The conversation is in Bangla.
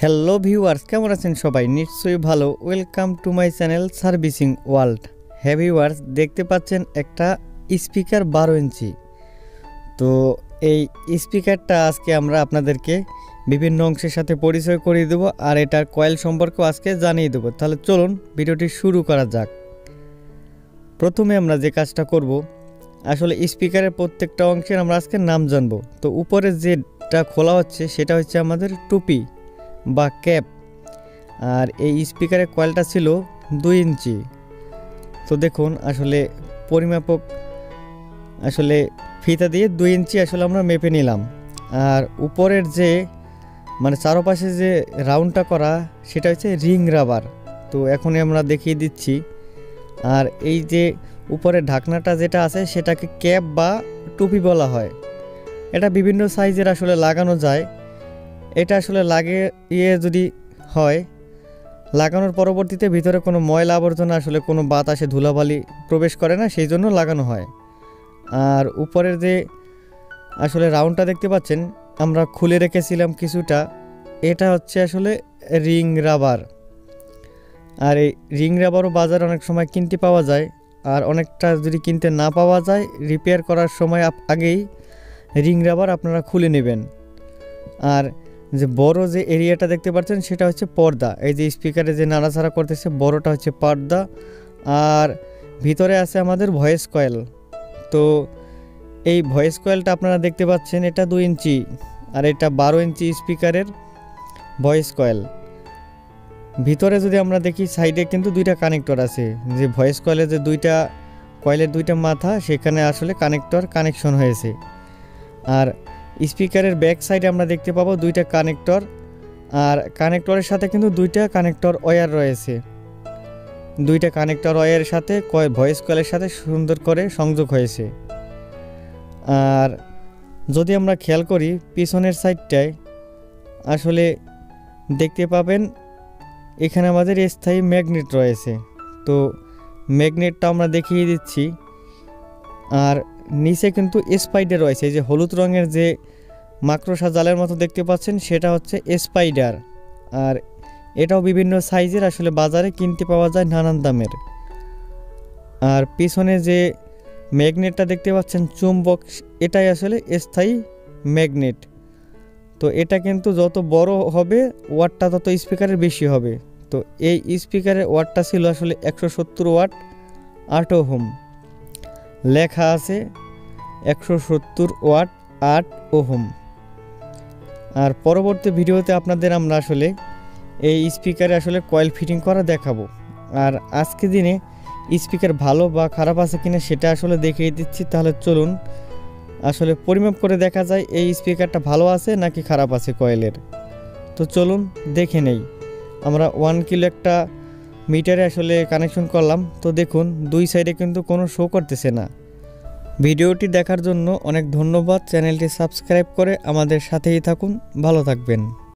হ্যালো ভিউয়ার্স, কেমন আছেন সবাই? নিশ্চয়ই ভালো। Welcome to my channel servicing world. হ্যাঁ ভিউয়ার্স, দেখতে পাচ্ছেন একটা স্পিকার 12 ইঞ্চি। তো এই স্পিকারটা আজকে আমরা আপনাদেরকে বিভিন্ন অংশের সাথে পরিচয় করিয়ে দেবো, আর এটার কয়েল সম্পর্কেও আজকে জানিয়ে দেবো। তাহলে চলুন ভিডিওটি শুরু করা যাক। প্রথমে আমরা যে কাজটা করব, আসলে স্পিকারের প্রত্যেকটা অংশের আমরা আজকে নাম জানবো। তো উপরে যেটা খোলা হচ্ছে সেটা হচ্ছে আমাদের টুপি বা ক্যাপ, আর এই স্পিকারের কয়েলটা ছিল 2 ইঞ্চি। তো দেখুন, আসলে পরিমাপক আসলে ফিতা দিয়ে 2 ইঞ্চি আসলে আমরা মেপে নিলাম। আর উপরের যে চারপাশে যে রাউন্ডটা করা সেটা হচ্ছে রিং রাবার। তো এখনই আমরা দেখিয়ে দিচ্ছি। আর এই যে উপরের ঢাকনাটা যেটা আছে সেটাকে ক্যাপ বা টুপি বলা হয়। এটা বিভিন্ন সাইজের আসলে লাগানো যায়। এটা আসলে লাগিয়ে যদি হয়, লাগানোর পরবর্তীতে ভিতরে কোনো ময়লা আবর্জনা আসলে কোনো বাতাসে ধুলাবালি প্রবেশ করে না, সেই জন্য লাগানো হয়। আর উপরের যে আসলে রাউন্ডটা দেখতে পাচ্ছেন আমরা খুলে রেখেছিলাম কিছুটা, এটা হচ্ছে আসলে রিং রাবার। আর এই রিং রাবারও বাজারে অনেক সময় কিনতে পাওয়া যায়। আর অনেকটা যদি কিনতে না পাওয়া যায়, রিপেয়ার করার সময় আগেই রিং রাবার আপনারা খুলে নেবেন। আর যে বড় যে এরিয়াটা দেখতে পাচ্ছেন সেটা হচ্ছে পর্দা। এই যে স্পিকারে যে নাড়াচাড়া করতেছে বড়টা হচ্ছে পর্দা। আর ভিতরে আছে আমাদের ভয়েস কয়েল। তো এই ভয়েস কয়েলটা আপনারা দেখতে পাচ্ছেন, এটা 2 ইঞ্চি আর এটা 12 ইঞ্চি স্পিকারের ভয়েস কয়েল। ভিতরে যদি আমরা দেখি, সাইডে কিন্তু 2টা কানেক্টর আছে। যে ভয়েস কয়েলের যে 2টা কয়েলের 2টা মাথা, সেখানে আসলে কানেকশন হয়েছে। আর স্পিকারের ব্যাক সাইডে আমরা দেখতে পাবো 2টা কানেক্টর, আর কানেক্টরের সাথে কিন্তু 2টা কানেক্টর ওয়্যার রয়েছে। 2টা কানেক্টর ওয়্যারের সাথে ভয়েস কয়েলের সাথে সুন্দর করে সংযোগ হয়েছে। আর যদি আমরা খেয়াল করি পিছনের সাইডটায়, আসলে দেখতে পাবেন এখানে আমাদের স্থায়ী ম্যাগনেট রয়েছে। তো ম্যাগনেটটা আমরা দেখিয়ে দিচ্ছি। আর নিচে কিন্তু স্পাইডার রয়েছে। এই যে হলুদ রঙের যে মাকড়সা জালের মতো দেখতে পাচ্ছেন সেটা হচ্ছে স্পাইডার। আর এটাও বিভিন্ন সাইজের আসলে বাজারে কিনতে পাওয়া যায় নানান দামের। আর পিছনে যে ম্যাগনেটটা দেখতে পাচ্ছেন চুম্বক, এটাই আসলে স্থায়ী ম্যাগনেট। তো এটা কিন্তু যত বড় হবে ওয়াটটা তত স্পিকারের বেশি হবে। তো এই স্পিকারের ওয়াটটা ছিল আসলে 170 ওয়াট 8 ওহম। লেখা আছে 170 ওয়াট 8 ওহম। আর পরবর্তী ভিডিওতে আপনাদের আমরা আসলে এই স্পিকারে আসলে কয়েল ফিটিং করা দেখাবো। আর আজকে দিনে স্পিকার ভালো বা খারাপ আছে কিনা সেটা আসলে দেখিয়ে দিচ্ছি। তাহলে চলুন আসলে পরিমাপ করে দেখা যায় এই স্পিকারটা ভালো আছে নাকি খারাপ আছে কয়েলের। তো চলুন দেখে নেই। আমরা 1 কিলো একটা মিটারে আসলে কানেকশন করলাম। তো দেখুন 2 সাইডে কিন্তু কোনো শো করতেছে না। ভিডিওটি দেখার জন্য অনেক ধন্যবাদ। চ্যানেলটি সাবস্ক্রাইব করে আমাদের সাথেই থাকুন। ভালো থাকবেন।